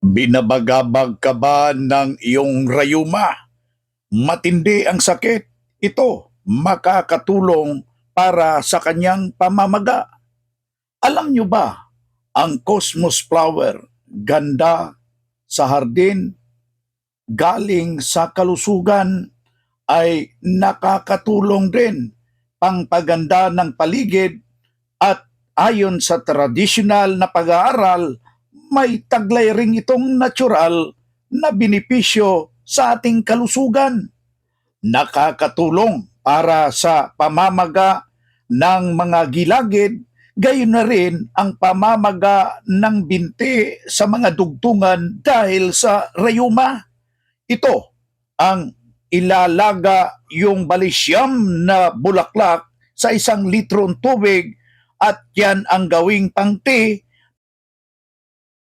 Binabagabag ka ba ng iyong rayuma? Matindi ang sakit. Ito, makakatulong para sa kanyang pamamaga. Alam nyo ba, ang cosmos flower, ganda sa hardin, galing sa kalusugan, ay nakakatulong din pangpaganda ng paligid at ayon sa tradisyonal na pag-aaral, may taglay ring itong natural na benepisyo sa ating kalusugan. Nakakatulong para sa pamamaga ng mga gilagid, gayon na rin ang pamamaga ng binti sa mga dugtungan dahil sa rayuma. Ito ang ilalaga yung balisyam na bulaklak sa 1 litrong tubig at yan ang gawing pangti